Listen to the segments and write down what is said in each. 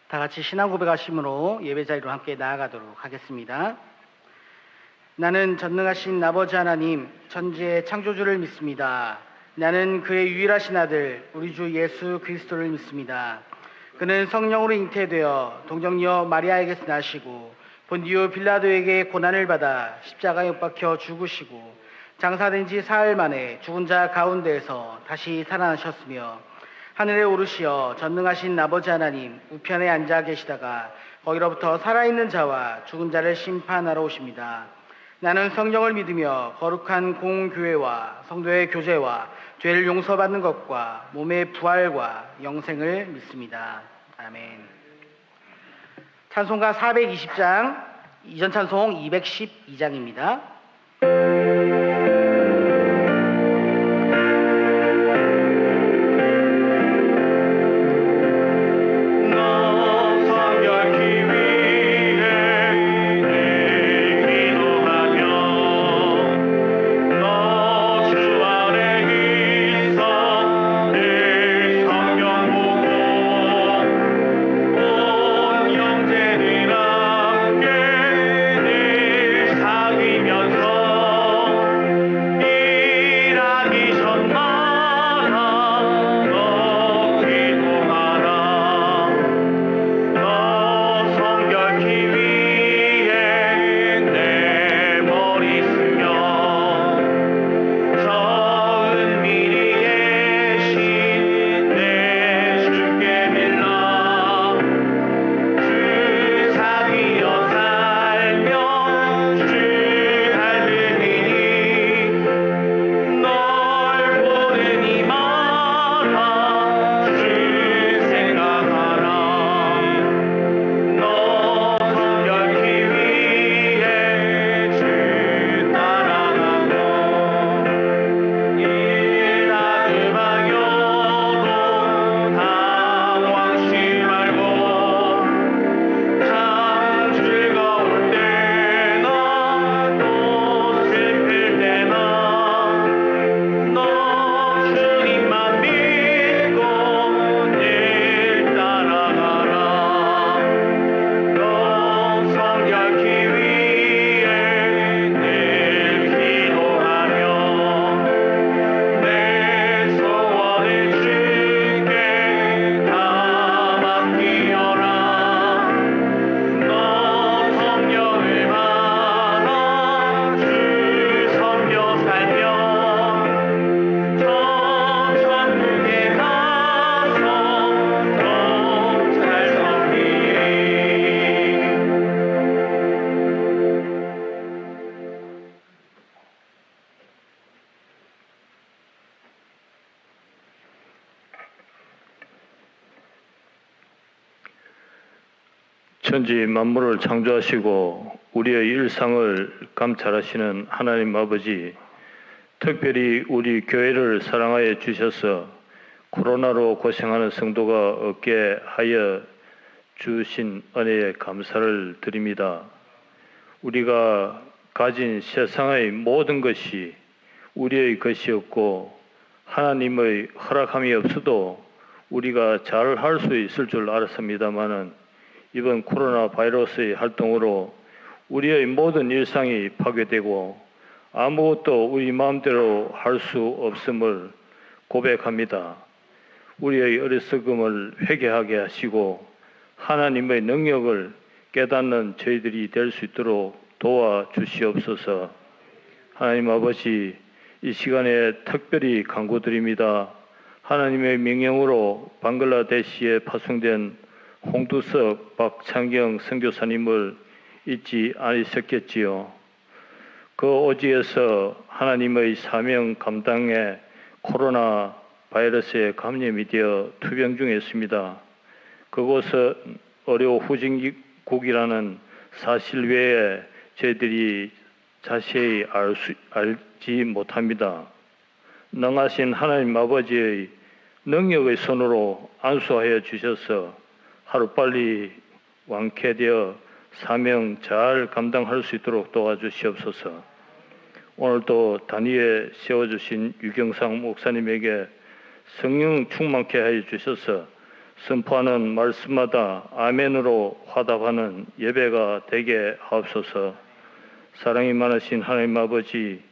다 같이 신앙 고백하심으로 예배 자리로 함께 나아가도록 하겠습니다. 나는 전능하신 아버지 하나님, 천지의 창조주를 믿습니다. 나는 그의 유일하신 아들, 우리 주 예수 그리스도를 믿습니다. 그는 성령으로 잉태되어 동정녀 마리아에게서 나시고 본디오 빌라도에게 고난을 받아 십자가에 못 박혀 죽으시고 장사된 지 사흘 만에 죽은 자 가운데에서 다시 살아나셨으며 하늘에 오르시어 전능하신 아버지 하나님 우편에 앉아 계시다가 거기로부터 살아있는 자와 죽은 자를 심판하러 오십니다. 나는 성령을 믿으며 거룩한 공교회와 성도의 교제와 죄를 용서받는 것과 몸의 부활과 영생을 믿습니다. 아멘. 찬송가 420장, 이전 찬송 212장입니다. 천지 만물을 창조하시고 우리의 일상을 감찰하시는 하나님 아버지, 특별히 우리 교회를 사랑하여 주셔서 코로나로 고생하는 성도가 없게 하여 주신 은혜에 감사를 드립니다. 우리가 가진 세상의 모든 것이 우리의 것이었고 하나님의 허락함이 없어도 우리가 잘 할 수 있을 줄 알았습니다마는 이번 코로나 바이러스의 활동으로 우리의 모든 일상이 파괴되고 아무것도 우리 마음대로 할 수 없음을 고백합니다. 우리의 어리석음을 회개하게 하시고 하나님의 능력을 깨닫는 저희들이 될 수 있도록 도와주시옵소서. 하나님 아버지, 이 시간에 특별히 간구드립니다. 하나님의 명령으로 방글라데시에 파송된 홍두석, 박창경 선교사님을 잊지 않으셨겠지요. 그 오지에서 하나님의 사명 감당에 코로나 바이러스에 감염이 되어 투병 중에 있습니다. 그곳은 의료 후진국이라는 사실 외에 저희들이 자세히 알지 못합니다. 능하신 하나님 아버지의 능력의 손으로 안수하여 주셔서 하루빨리 완쾌되어 사명 잘 감당할 수 있도록 도와주시옵소서. 오늘도 단위에 세워주신 유경상 목사님에게 성령 충만케 하여 주셔서 선포하는 말씀마다 아멘으로 화답하는 예배가 되게 하옵소서. 사랑이 많으신 하나님 아버지,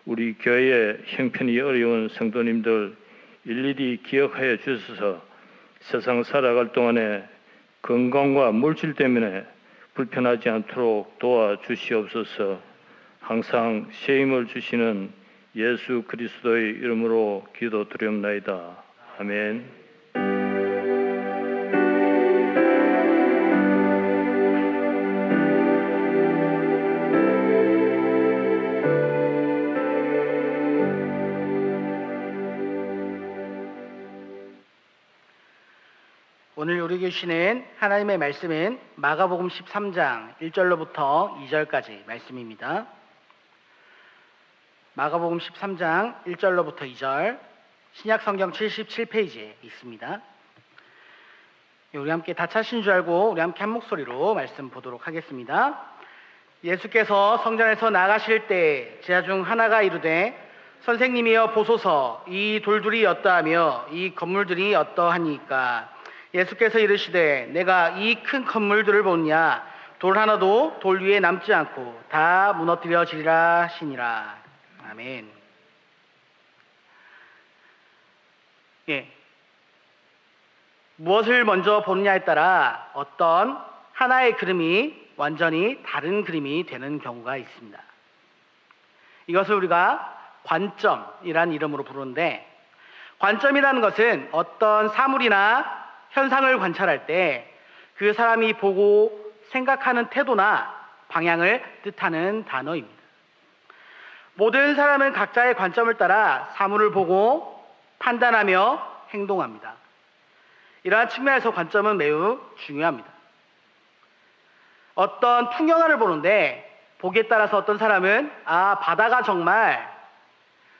우리 교회의 형편이 어려운 성도님들 일일이 기억하여 주셔서 세상 살아갈 동안에 건강과 물질 때문에 불편하지 않도록 도와주시옵소서. 항상 쉐임을 주시는 예수 그리스도의 이름으로 기도드리옵나이다. 아멘. 오늘 우리 교시는 하나님의 말씀은 마가복음 13장 1절로부터 2절까지 말씀입니다. 마가복음 13장 1절로부터 2절, 신약성경 77페이지에 있습니다. 우리 함께 다 차신 줄 알고 우리 함께 한 목소리로 말씀 보도록 하겠습니다. 예수께서 성전에서 나가실 때 제자 중 하나가 이르되 선생님이여 보소서, 이 돌들이 어떠하며 이 건물들이 어떠하니까? 예수께서 이르시되 내가 이 큰 건물들을 보느냐? 돌 하나도 돌 위에 남지 않고 다 무너뜨려지리라 하시니라. 아멘. 무엇을 먼저 보느냐에 따라 어떤 하나의 그림이 완전히 다른 그림이 되는 경우가 있습니다. 이것을 우리가 관점이라는 이름으로 부르는데, 관점이라는 것은 어떤 사물이나 현상을 관찰할 때 그 사람이 보고 생각하는 태도나 방향을 뜻하는 단어입니다. 모든 사람은 각자의 관점을 따라 사물을 보고 판단하며 행동합니다. 이러한 측면에서 관점은 매우 중요합니다. 어떤 풍경화를 보는데 보기에 따라서 어떤 사람은 바다가 정말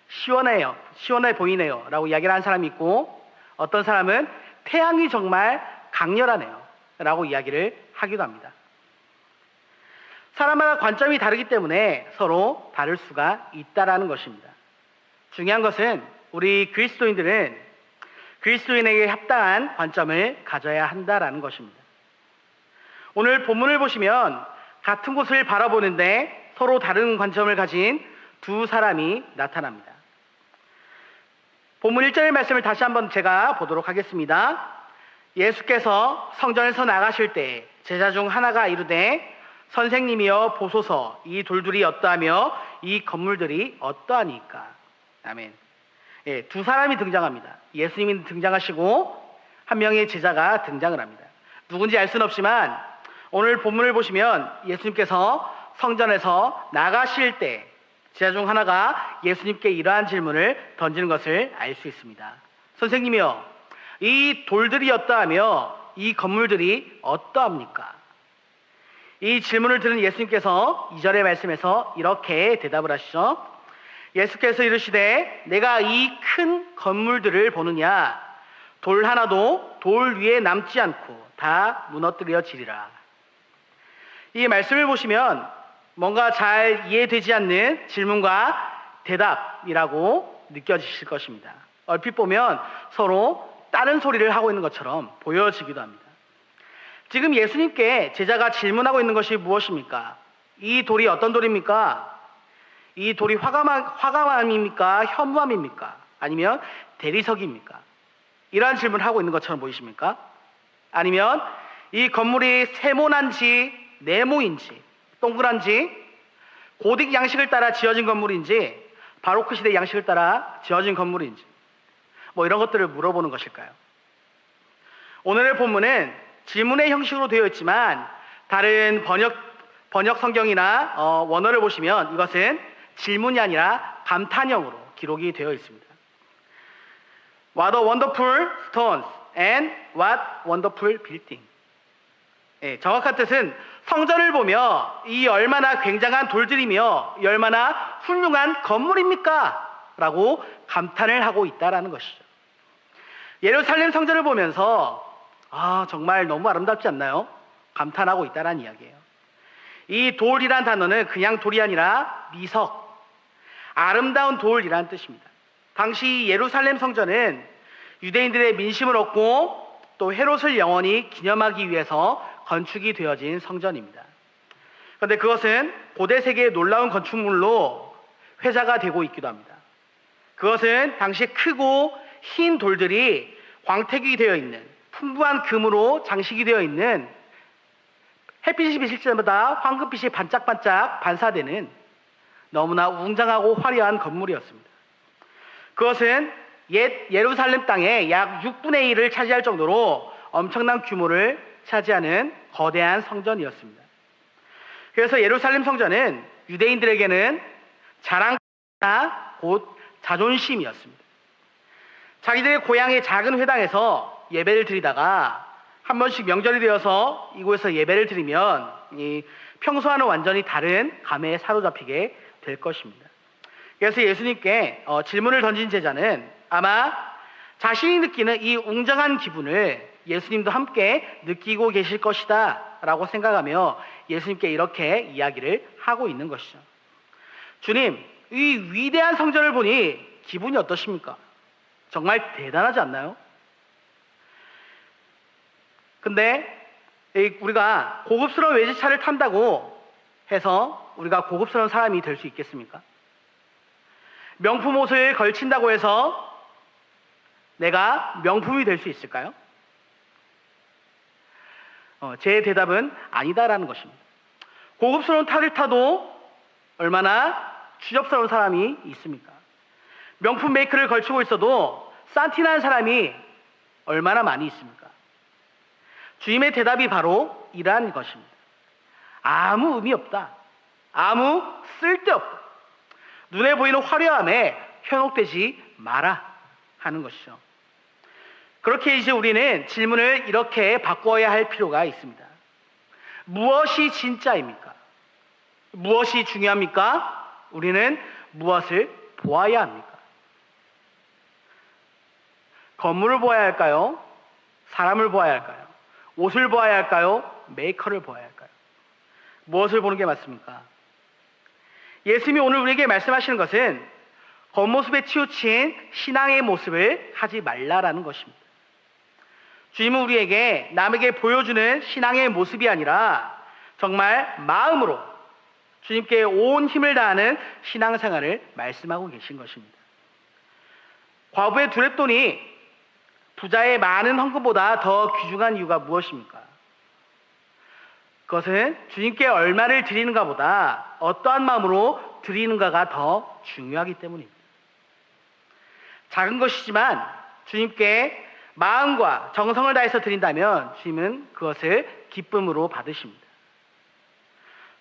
시원해 보이네요 라고 이야기를 하는 사람이 있고, 어떤 사람은 태양이 정말 강렬하네요 라고 이야기를 하기도 합니다. 사람마다 관점이 다르기 때문에 서로 다를 수가 있다라는 것입니다. 중요한 것은 우리 그리스도인들은 그리스도인에게 합당한 관점을 가져야 한다라는 것입니다. 오늘 본문을 보시면 같은 곳을 바라보는데 서로 다른 관점을 가진 두 사람이 나타납니다. 본문 1절의 말씀을 다시 한번 제가 보도록 하겠습니다. 예수께서 성전에서 나가실 때 제자 중 하나가 이르되 선생님이여 보소서, 이 돌들이 어떠하며 이 건물들이 어떠하니까? 아멘. 두 사람이 등장합니다. 예수님이 등장하시고 한 명의 제자가 등장을 합니다. 누군지 알 수는 없지만 오늘 본문을 보시면 예수님께서 성전에서 나가실 때 제자 중 하나가 예수님께 이러한 질문을 던지는 것을 알 수 있습니다. 선생님이여, 이 돌들이 어떠하며 이 건물들이 어떠합니까? 이 질문을 들은 예수님께서 2절의 말씀에서 이렇게 대답을 하시죠. 예수께서 이르시되 내가 이 큰 건물들을 보느냐? 돌 하나도 돌 위에 남지 않고 다 무너뜨려지리라. 이 말씀을 보시면 뭔가 잘 이해되지 않는 질문과 대답이라고 느껴지실 것입니다. 얼핏 보면 서로 다른 소리를 하고 있는 것처럼 보여지기도 합니다. 지금 예수님께 제자가 질문하고 있는 것이 무엇입니까? 이 돌이 어떤 돌입니까? 이 돌이 화감암입니까? 현무암입니까? 아니면 대리석입니까? 이러한 질문을 하고 있는 것처럼 보이십니까? 아니면 이 건물이 세모난지 네모인지 동그란지 고딕 양식을 따라 지어진 건물인지 바로크 시대 양식을 따라 지어진 건물인지 이런 것들을 물어보는 것일까요? 오늘의 본문은 질문의 형식으로 되어 있지만 다른 번역 성경이나 원어를 보시면 이것은 질문이 아니라 감탄형으로 기록이 되어 있습니다. What a wonderful stones and what wonderful building. 정확한 뜻은 성전을 보며 이 얼마나 굉장한 돌들이며 이 얼마나 훌륭한 건물입니까? 라고 감탄을 하고 있다라는 것이죠. 예루살렘 성전을 보면서 정말 너무 아름답지 않나요? 감탄하고 있다라는 이야기예요. 이 돌이란 단어는 그냥 돌이 아니라 미석, 아름다운 돌이라는 뜻입니다. 당시 예루살렘 성전은 유대인들의 민심을 얻고 또 헤롯을 영원히 기념하기 위해서 건축이 되어진 성전입니다. 그런데 그것은 고대 세계의 놀라운 건축물로 회자가 되고 있기도 합니다. 그것은 당시 크고 흰 돌들이 광택이 되어 있는, 풍부한 금으로 장식이 되어 있는, 햇빛이 비칠 때마다 황금빛이 반짝반짝 반사되는 너무나 웅장하고 화려한 건물이었습니다. 그것은 옛 예루살렘 땅의 약 6분의 1을 차지할 정도로 엄청난 규모를 차지하는 거대한 성전이었습니다. 그래서 예루살렘 성전은 유대인들에게는 자랑이나 곧 자존심이었습니다. 자기들의 고향의 작은 회당에서 예배를 드리다가 한 번씩 명절이 되어서 이곳에서 예배를 드리면 이 평소와는 완전히 다른 감회에 사로잡히게 될 것입니다. 그래서 예수님께 질문을 던진 제자는 아마 자신이 느끼는 이 웅장한 기분을 예수님도 함께 느끼고 계실 것이다 라고 생각하며 예수님께 이렇게 이야기를 하고 있는 것이죠. 주님, 이 위대한 성전을 보니 기분이 어떠십니까? 정말 대단하지 않나요? 근데 우리가 고급스러운 외제차를 탄다고 해서 우리가 고급스러운 사람이 될 수 있겠습니까? 명품 옷을 걸친다고 해서 내가 명품이 될 수 있을까요? 제 대답은 아니다라는 것입니다. 고급스러운 차를 타도 얼마나 추접스러운 사람이 있습니까? 명품 메이크를 걸치고 있어도 산티나는 사람이 얼마나 많이 있습니까? 주님의 대답이 바로 이러한 것입니다. 아무 의미 없다. 아무 쓸데없다. 눈에 보이는 화려함에 현혹되지 마라 하는 것이죠. 그렇게 이제 우리는 질문을 이렇게 바꿔야 할 필요가 있습니다. 무엇이 진짜입니까? 무엇이 중요합니까? 우리는 무엇을 보아야 합니까? 건물을 보아야 할까요? 사람을 보아야 할까요? 옷을 보아야 할까요? 메이커를 보아야 할까요? 무엇을 보는 게 맞습니까? 예수님이 오늘 우리에게 말씀하시는 것은 겉모습에 치우친 신앙의 모습을 하지 말라라는 것입니다. 주님은 우리에게 남에게 보여주는 신앙의 모습이 아니라 정말 마음으로 주님께 온 힘을 다하는 신앙생활을 말씀하고 계신 것입니다. 과부의 두렙돈이 부자의 많은 헌금보다 더 귀중한 이유가 무엇입니까? 그것은 주님께 얼마를 드리는가 보다 어떠한 마음으로 드리는가가 더 중요하기 때문입니다. 작은 것이지만 주님께 마음과 정성을 다해서 드린다면 주님은 그것을 기쁨으로 받으십니다.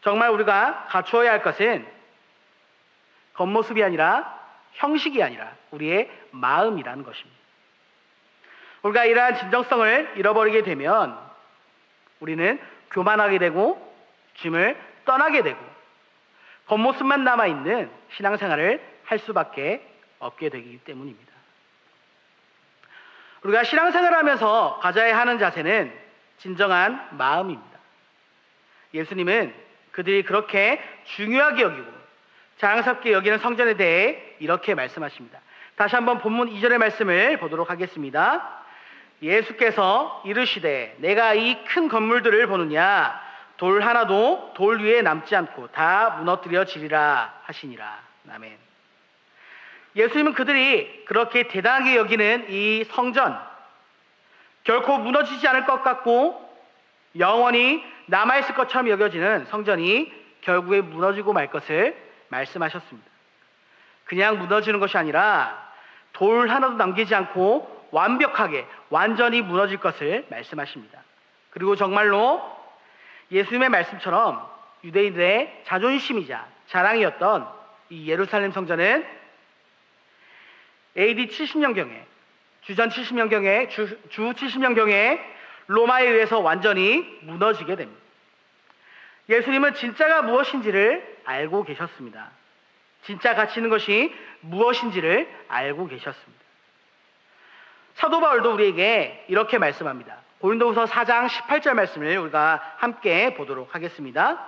정말 우리가 갖추어야 할 것은 겉모습이 아니라 형식이 아니라 우리의 마음이라는 것입니다. 우리가 이러한 진정성을 잃어버리게 되면 우리는 교만하게 되고 주님을 떠나게 되고 겉모습만 남아있는 신앙생활을 할 수밖에 없게 되기 때문입니다. 우리가 신앙생활을 하면서 가져야 하는 자세는 진정한 마음입니다. 예수님은 그들이 그렇게 중요하게 여기고 자랑스럽게 여기는 성전에 대해 이렇게 말씀하십니다. 다시 한번 본문 2절의 말씀을 보도록 하겠습니다. 예수께서 이르시되 내가 이 큰 건물들을 보느냐 돌 하나도 돌 위에 남지 않고 다 무너뜨려지리라 하시니라. 아멘. 예수님은 그들이 그렇게 대단하게 여기는 이 성전 결코 무너지지 않을 것 같고 영원히 남아있을 것처럼 여겨지는 성전이 결국에 무너지고 말 것을 말씀하셨습니다. 그냥 무너지는 것이 아니라 돌 하나도 남기지 않고 완벽하게 완전히 무너질 것을 말씀하십니다. 그리고 정말로 예수님의 말씀처럼 유대인들의 자존심이자 자랑이었던 이 예루살렘 성전은 AD 70년경에 주전 70년경에 주 70년경에 로마에 의해서 완전히 무너지게 됩니다. 예수님은 진짜가 무엇인지를 알고 계셨습니다. 진짜 가치 있는 것이 무엇인지를 알고 계셨습니다. 사도 바울도 우리에게 이렇게 말씀합니다. 고린도후서 4장 18절 말씀을 우리가 함께 보도록 하겠습니다.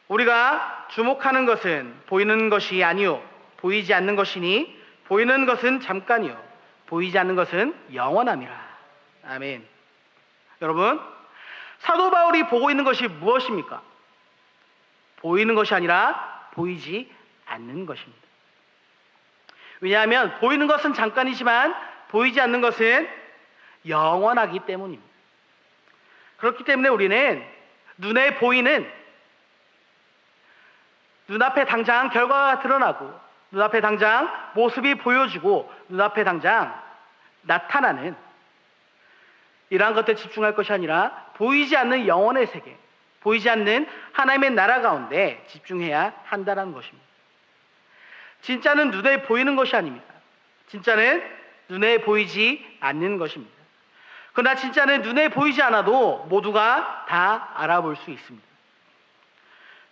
우리가 주목하는 것은 보이는 것이 아니요 보이지 않는 것이니 보이는 것은 잠깐이요 보이지 않는 것은 영원함이라. 아멘. 여러분, 사도 바울이 보고 있는 것이 무엇입니까? 보이는 것이 아니라 보이지 않는 것입니다. 왜냐하면 보이는 것은 잠깐이지만 보이지 않는 것은 영원하기 때문입니다. 그렇기 때문에 우리는 눈에 보이는, 눈앞에 당장 결과가 드러나고 눈앞에 당장 모습이 보여지고 눈앞에 당장 나타나는 이러한 것들에 집중할 것이 아니라 보이지 않는 영혼의 세계, 보이지 않는 하나님의 나라 가운데 집중해야 한다는 것입니다. 진짜는 눈에 보이는 것이 아닙니다. 진짜는 눈에 보이지 않는 것입니다. 그러나 진짜는 눈에 보이지 않아도 모두가 다 알아볼 수 있습니다.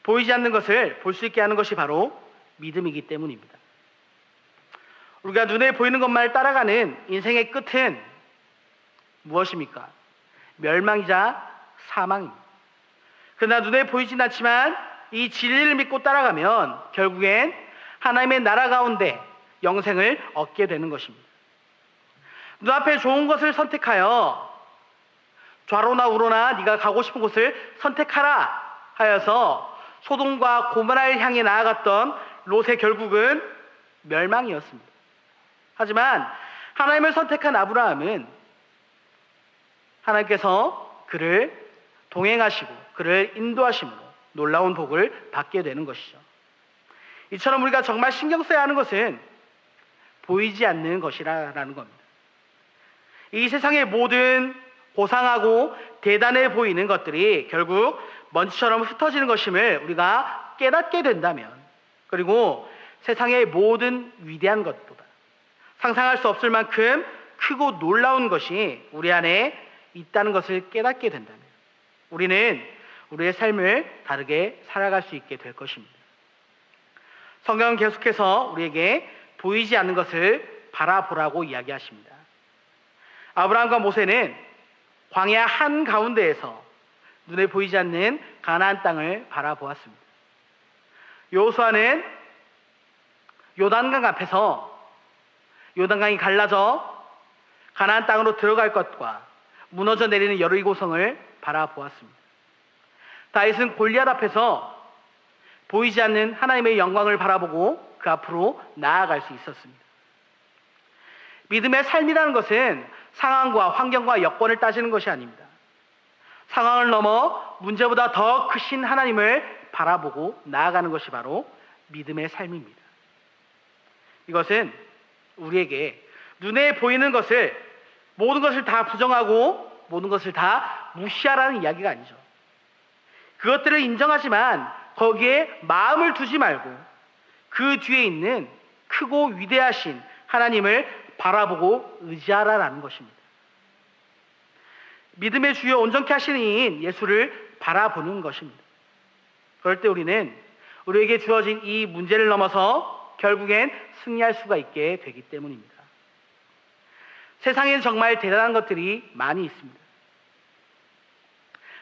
보이지 않는 것을 볼 수 있게 하는 것이 바로 믿음이기 때문입니다. 우리가 눈에 보이는 것만 따라가는 인생의 끝은 무엇입니까? 멸망이자 사망입니다. 그러나 눈에 보이진 않지만 이 진리를 믿고 따라가면 결국엔 하나님의 나라 가운데 영생을 얻게 되는 것입니다. 눈앞에 좋은 것을 선택하여 좌로나 우로나 네가 가고 싶은 곳을 선택하라 하여서 소돔과 고모라를 향해 나아갔던 롯의 결국은 멸망이었습니다. 하지만 하나님을 선택한 아브라함은 하나님께서 그를 동행하시고 그를 인도하심으로 놀라운 복을 받게 되는 것이죠. 이처럼 우리가 정말 신경 써야 하는 것은 보이지 않는 것이라는 겁니다. 이 세상의 모든 고상하고 대단해 보이는 것들이 결국 먼지처럼 흩어지는 것임을 우리가 깨닫게 된다면, 그리고 세상의 모든 위대한 것보다 상상할 수 없을 만큼 크고 놀라운 것이 우리 안에 있다는 것을 깨닫게 된다면 우리는 우리의 삶을 다르게 살아갈 수 있게 될 것입니다. 성경은 계속해서 우리에게 보이지 않는 것을 바라보라고 이야기하십니다. 아브라함과 모세는 광야 한가운데에서 눈에 보이지 않는 가나안 땅을 바라보았습니다. 여호수아는 요단강 앞에서 요단강이 갈라져 가나안 땅으로 들어갈 것과 무너져 내리는 여리고성을 바라보았습니다. 다윗은 골리앗 앞에서 보이지 않는 하나님의 영광을 바라보고 그 앞으로 나아갈 수 있었습니다. 믿음의 삶이라는 것은 상황과 환경과 여건을 따지는 것이 아닙니다. 상황을 넘어 문제보다 더 크신 하나님을 바라보고 나아가는 것이 바로 믿음의 삶입니다. 이것은 우리에게 눈에 보이는 것을, 모든 것을 다 부정하고 모든 것을 다 무시하라는 이야기가 아니죠. 그것들을 인정하지만 거기에 마음을 두지 말고 그 뒤에 있는 크고 위대하신 하나님을 바라보고 의지하라라는 것입니다. 믿음의 주요 온전케 하시는 이인 예수를 바라보는 것입니다. 그럴 때 우리는 우리에게 주어진 이 문제를 넘어서 결국엔 승리할 수가 있게 되기 때문입니다. 세상에는 정말 대단한 것들이 많이 있습니다.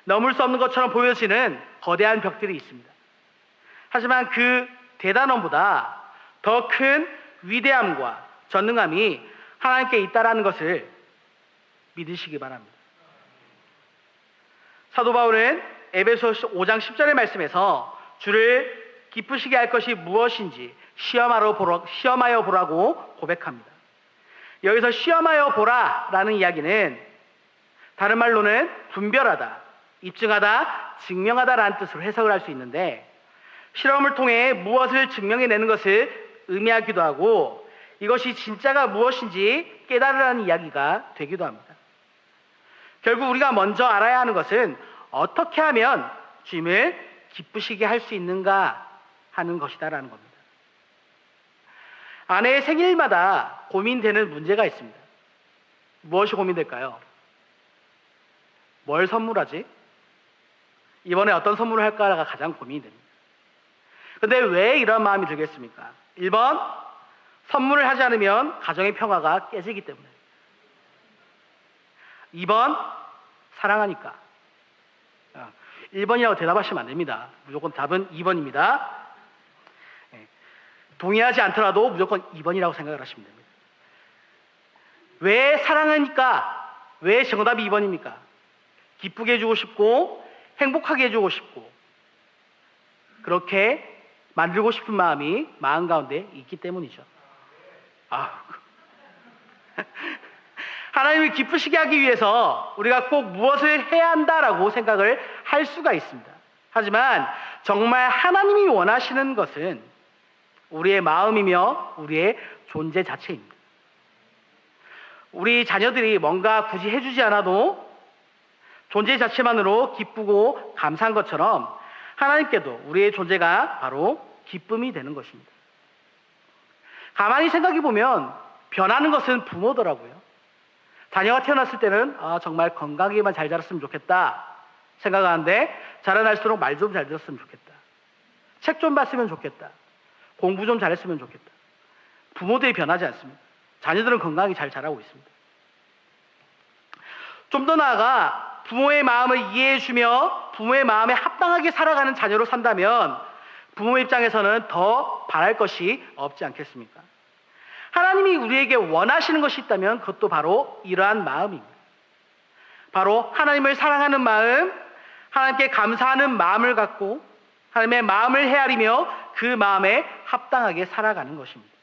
넘을 수 없는 것처럼 보여지는 거대한 벽들이 있습니다. 하지만 그 대단함보다 더 큰 위대함과 전능함이 하나님께 있다라는 것을 믿으시기 바랍니다. 사도 바울은 에베소 5장 10절의 말씀에서 주를 기쁘시게 할 것이 무엇인지 시험하여 보라고 고백합니다. 여기서 시험하여 보라라는 이야기는 다른 말로는 분별하다, 입증하다, 증명하다라는 뜻으로 해석을 할 수 있는데, 실험을 통해 무엇을 증명해내는 것을 의미하기도 하고 이것이 진짜가 무엇인지 깨달으라는 이야기가 되기도 합니다. 결국 우리가 먼저 알아야 하는 것은 어떻게 하면 주님을 기쁘시게 할 수 있는가 하는 것이다라는 겁니다. 아내의 생일마다 고민되는 문제가 있습니다. 무엇이 고민될까요? 뭘 선물하지? 이번에 어떤 선물을 할까가 가장 고민이 됩니다. 근데 왜 이런 마음이 들겠습니까? 1번, 선물을 하지 않으면 가정의 평화가 깨지기 때문에. 2번, 사랑하니까. 1번이라고 대답하시면 안 됩니다. 무조건 답은 2번입니다. 동의하지 않더라도 무조건 2번이라고 생각을 하시면 됩니다. 왜 사랑하니까 왜 정답이 2번입니까? 기쁘게 해주고 싶고 행복하게 해주고 싶고 그렇게 만들고 싶은 마음이 마음 가운데 있기 때문이죠. 하나님을 기쁘시게 하기 위해서 우리가 꼭 무엇을 해야 한다라고 생각을 할 수가 있습니다. 하지만 정말 하나님이 원하시는 것은 우리의 마음이며 우리의 존재 자체입니다. 우리 자녀들이 뭔가 굳이 해주지 않아도 존재 자체만으로 기쁘고 감사한 것처럼 하나님께도 우리의 존재가 바로 기쁨이 되는 것입니다. 가만히 생각해 보면 변하는 것은 부모더라고요. 자녀가 태어났을 때는 정말 건강하게만 잘 자랐으면 좋겠다 생각하는데 자라날수록 말 좀 잘 들었으면 좋겠다. 책 좀 봤으면 좋겠다. 공부 좀 잘했으면 좋겠다. 부모들이 변하지 않습니다. 자녀들은 건강하게 잘 자라고 있습니다. 좀 더 나아가 부모의 마음을 이해해주며 부모의 마음에 합당하게 살아가는 자녀로 산다면 부모의 입장에서는 더 바랄 것이 없지 않겠습니까? 하나님이 우리에게 원하시는 것이 있다면 그것도 바로 이러한 마음입니다. 바로 하나님을 사랑하는 마음, 하나님께 감사하는 마음을 갖고 하나님의 마음을 헤아리며 그 마음에 합당하게 살아가는 것입니다.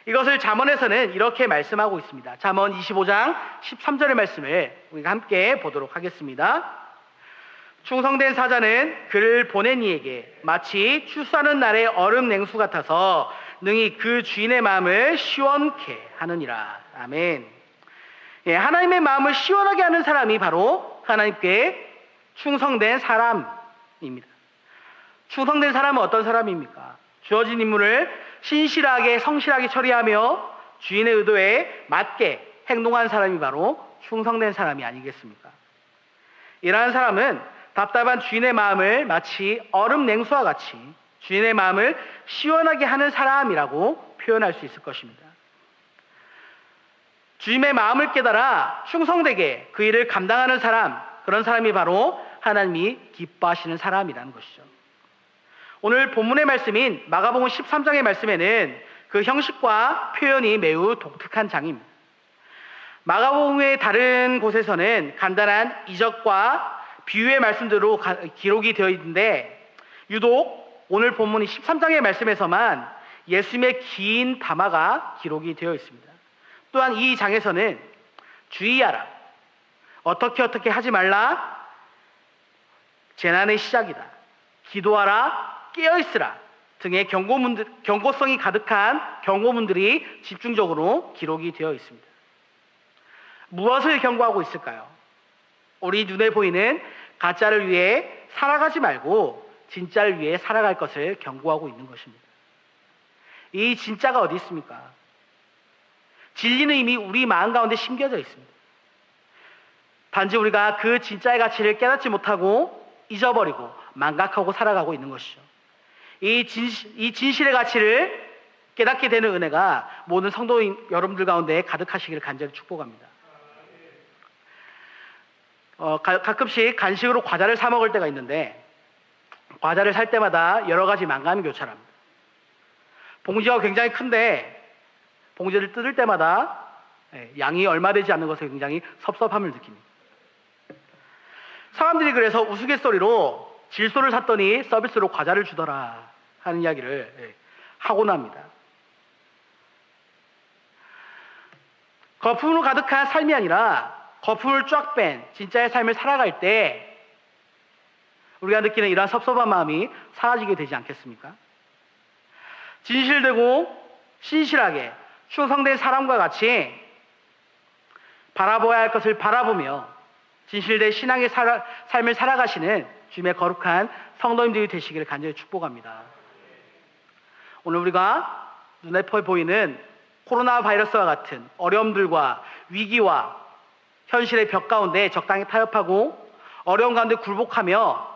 이것을 잠언에서는 이렇게 말씀하고 있습니다. 잠언 25장 13절의 말씀을 우리가 함께 보도록 하겠습니다. 충성된 사자는 그를 보낸 이에게 마치 추수하는 날의 얼음 냉수 같아서 능히 그 주인의 마음을 시원케 하느니라. 아멘. 하나님의 마음을 시원하게 하는 사람이 바로 하나님께 충성된 사람입니다. 충성된 사람은 어떤 사람입니까? 주어진 임무를 신실하게 성실하게 처리하며 주인의 의도에 맞게 행동한 사람이 바로 충성된 사람이 아니겠습니까? 이러한 사람은 답답한 주인의 마음을 마치 얼음 냉수와 같이 주인의 마음을 시원하게 하는 사람이라고 표현할 수 있을 것입니다. 주님의 마음을 깨달아 충성되게 그 일을 감당하는 사람, 그런 사람이 바로 하나님이 기뻐하시는 사람이라는 것이죠. 오늘 본문의 말씀인 마가복음 13장의 말씀에는 그 형식과 표현이 매우 독특한 장입니다. 마가복음의 다른 곳에서는 간단한 이적과 비유의 말씀대로 기록이 되어 있는데 유독 오늘 본문이 13장의 말씀에서만 예수님의 긴 담화가 기록이 되어 있습니다. 또한 이 장에서는 주의하라, 어떻게 하지 말라, 재난의 시작이다, 기도하라, 깨어있으라 등의 경고성이 가득한 경고문들이 집중적으로 기록이 되어 있습니다. 무엇을 경고하고 있을까요? 우리 눈에 보이는 가짜를 위해 살아가지 말고 진짜를 위해 살아갈 것을 경고하고 있는 것입니다. 이 진짜가 어디 있습니까? 진리는 이미 우리 마음 가운데 심겨져 있습니다. 단지 우리가 그 진짜의 가치를 깨닫지 못하고 잊어버리고 망각하고 살아가고 있는 것이죠. 이 진실의 가치를 깨닫게 되는 은혜가 모든 성도인 여러분들 가운데 가득하시기를 간절히 축복합니다. 가끔씩 간식으로 과자를 사 먹을 때가 있는데 과자를 살 때마다 여러 가지 만감이 교차합니다. 봉지가 굉장히 큰데 봉지를 뜯을 때마다 양이 얼마 되지 않는 것에 굉장히 섭섭함을 느낍니다. 사람들이 그래서 우스갯소리로 질소를 샀더니 서비스로 과자를 주더라 하는 이야기를 하곤 합니다. 거품으로 가득한 삶이 아니라 거품을 쫙 뺀 진짜의 삶을 살아갈 때 우리가 느끼는 이러한 섭섭한 마음이 사라지게 되지 않겠습니까? 진실되고 신실하게 충성된 사람과 같이 바라보아야 할 것을 바라보며 진실된 신앙의 삶을 살아가시는 주님의 거룩한 성도님들이 되시기를 간절히 축복합니다. 오늘 우리가 눈에 보이는 코로나 바이러스와 같은 어려움들과 위기와 현실의 벽 가운데 적당히 타협하고 어려운 가운데 굴복하며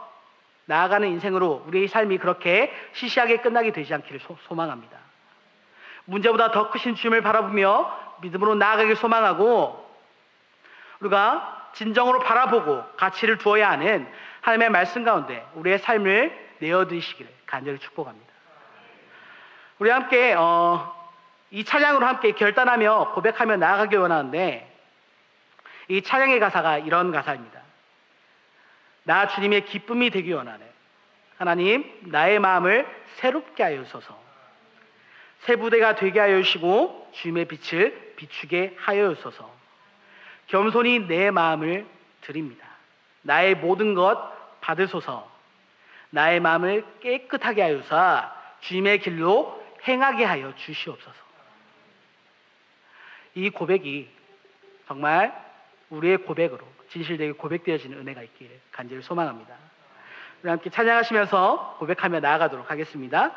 나아가는 인생으로 우리의 삶이 그렇게 시시하게 끝나게 되지 않기를 소망합니다. 문제보다 더 크신 주님을 바라보며 믿음으로 나아가길 소망하고 우리가 진정으로 바라보고 가치를 두어야 하는 하나님의 말씀 가운데 우리의 삶을 내어드리시기를 간절히 축복합니다. 우리 함께 이 찬양으로 함께 결단하며 고백하며 나아가길 원하는데 이 찬양의 가사가 이런 가사입니다. 나 주님의 기쁨이 되기 원하네. 하나님, 나의 마음을 새롭게 하여주소서. 새 부대가 되게 하여 주시고 주님의 빛을 비추게 하여 주소서. 겸손히 내 마음을 드립니다. 나의 모든 것 받으소서. 나의 마음을 깨끗하게 하여사 주님의 길로 행하게 하여 주시옵소서. 이 고백이 정말 우리의 고백으로 진실되게 고백되어지는 은혜가 있기를 간절히 소망합니다. 우리 함께 찬양하시면서 고백하며 나아가도록 하겠습니다.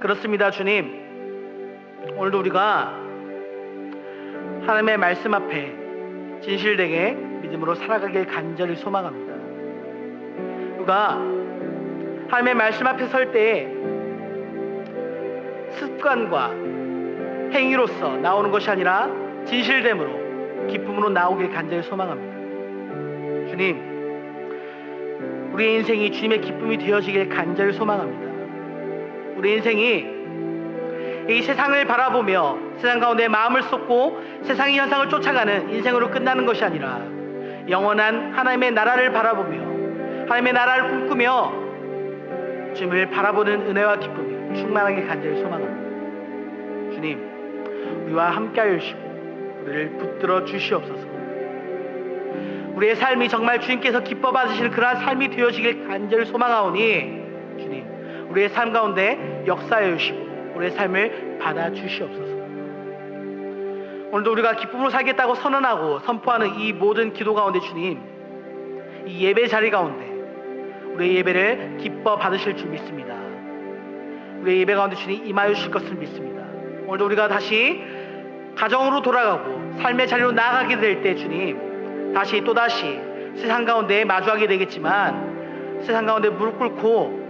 그렇습니다. 주님, 오늘도 우리가 하나님의 말씀 앞에 진실되게 믿음으로 살아가길 간절히 소망합니다. 우리가 하나님의 말씀 앞에 설 때에 습관과 행위로서 나오는 것이 아니라 진실됨으로 기쁨으로 나오길 간절히 소망합니다. 주님, 우리의 인생이 주님의 기쁨이 되어지길 간절히 소망합니다. 우리 인생이 이 세상을 바라보며 세상 가운데 마음을 쏟고 세상의 현상을 쫓아가는 인생으로 끝나는 것이 아니라 영원한 하나님의 나라를 바라보며 하나님의 나라를 꿈꾸며 주님을 바라보는 은혜와 기쁨이 충만하게 간절히 소망합니다. 주님, 우리와 함께하여 주시고 우리를 붙들어 주시옵소서. 우리의 삶이 정말 주님께서 기뻐 받으시는 그러한 삶이 되어지길 간절히 소망하오니 주님, 우리의 삶 가운데 역사해 주시고 우리의 삶을 받아 주시옵소서. 오늘도 우리가 기쁨으로 살겠다고 선언하고 선포하는 이 모든 기도 가운데 주님, 이 예배 자리 가운데 우리의 예배를 기뻐 받으실 줄 믿습니다. 우리의 예배 가운데 주님 임하여 주실 것을 믿습니다. 오늘도 우리가 다시 가정으로 돌아가고 삶의 자리로 나아가게 될 때 주님, 또다시 세상 가운데 마주하게 되겠지만 세상 가운데 무릎 꿇고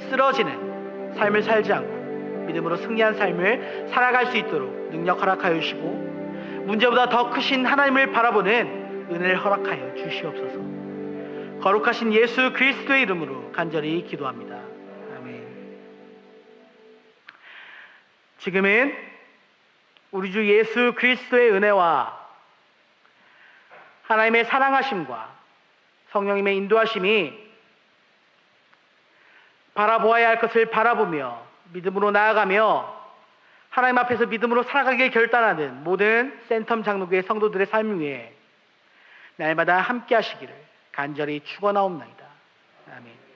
쓰러지는 삶을 살지 않고 믿음으로 승리한 삶을 살아갈 수 있도록 능력 허락하여 주시고 문제보다 더 크신 하나님을 바라보는 은혜를 허락하여 주시옵소서. 거룩하신 예수 그리스도의 이름으로 간절히 기도합니다. 아멘. 지금은 우리 주 예수 그리스도의 은혜와 하나님의 사랑하심과 성령님의 인도하심이 바라보아야 할 것을 바라보며 믿음으로 나아가며 하나님 앞에서 믿음으로 살아가길 결단하는 모든 센텀 장로교회 성도들의 삶 위에 날마다 함께 하시기를 간절히 축원하옵나이다. 아멘.